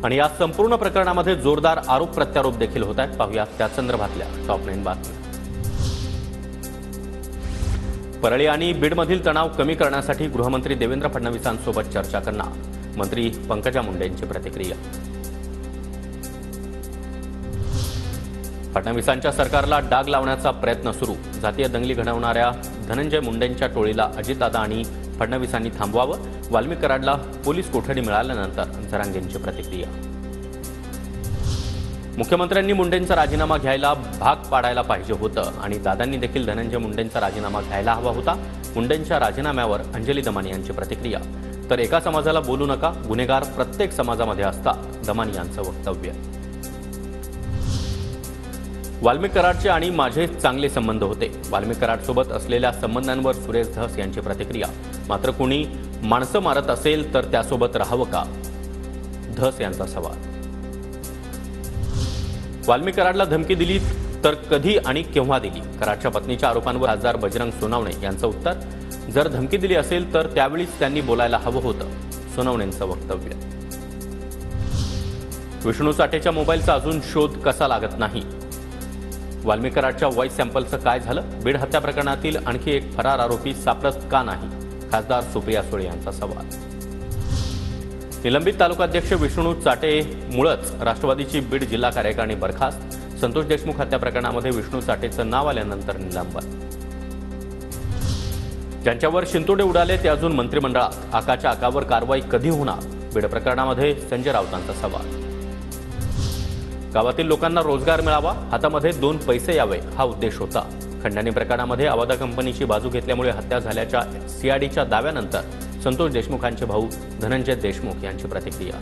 आणि या संपूर्ण प्रकरणामध्ये जोरदार आरोप प्रत्यारोप देखील होत आहेत। पाहूया त्या संदर्भातल्या टॉप 9 बातम्या। परळी आणि बीडमधील तणाव कमी करण्यासाठी गृहमंत्री देवेंद्र फडणवीसांसोबत चर्चा करणार, मंत्री पंकजा मुंडेंची प्रतिक्रिया। फडणवीसांच्या सरकारला डाग लावण्याचा प्रयत्न सुरू, जातीय दंगली घडवणाऱ्या धनंजय मुंडेंच्या टोळीला अजितदादा आणि फडणवीसांनी थांबवावं, वाल्मिक कराडला पोलीस कोठडी मिळाल्यानंतर जरांगेंची प्रतिक्रिया। मुख्यमंत्र्यांनी मुंडेंचा राजीनामा घ्यायला भाग पाडायला पाहिजे होतं आणि दादांनी देखील धनंजय मुंडेंचा राजीनामा घ्यायला हवा होता। मुंडेंच्या राजीनाम्यावर अंजली दमानी यांची प्रतिक्रिया। तर एका समाजाला बोलू नका, गुन्हेगार प्रत्येक समाजामध्ये असतात, दमानी यांचं वक्तव्य। वाल्मिक कराडचे आणि माझे चांगले संबंध होते, वाल्मिक कराडसोबत असलेल्या संबंधांवर सुरेश धस यांची प्रतिक्रिया। मात्र कोणी माणसं मारत असेल तर त्यासोबत राहावं का, धस यांचा सवाल। वाल्मिक कराडला धमकी दिली तर कधी आणि केव्हा दिली, कराडच्या पत्नीच्या आरोपांवर खासदार बजरंग सोनवणे यांचं उत्तर। जर धमकी दिली असेल तर त्यावेळीच त्यांनी बोलायला हवं होतं, सोनवणेंचं वक्तव्य। विष्णू चाटेच्या मोबाईलचा अजून शोध कसा लागत नाही, वाल्मिक कराडच्या व्हॉइस सॅम्पलचं काय झालं, बीड हत्या प्रकरणातील आणखी एक फरार आरोपी सापडत का नाही, खासदार सुप्रिया सुळे यांचा सवाल। निलंबित तालुकाध्यक्ष विष्णू चाटेमुळेच राष्ट्रवादीची बीड जिल्हा कार्यकारिणी बरखास्त, संतोष देशमुख हत्या प्रकरणामध्ये विष्णू चाटेचं नाव आल्यानंतर निलंबन। ज्यांच्यावर शिंतोडे उडाले ते अजून मंत्रिमंडळात, आकाच्या आकावर कारवाई कधी होणार, बीड प्रकरणामध्ये संजय राऊतांचा सवाल। गावातील लोकांना रोजगार मिळावा, हातामध्ये 2 पैसे यावे हा उद्देश होता। खंडणी प्रकरणामध्ये अवादा कंपनीची बाजू घेतल्यामुळे हत्या झाल्याच्या सीआयडीच्या दाव्यानंतर संतोष देशमुखांचे भाऊ धनंजय देशमुख यांची प्रतिक्रिया।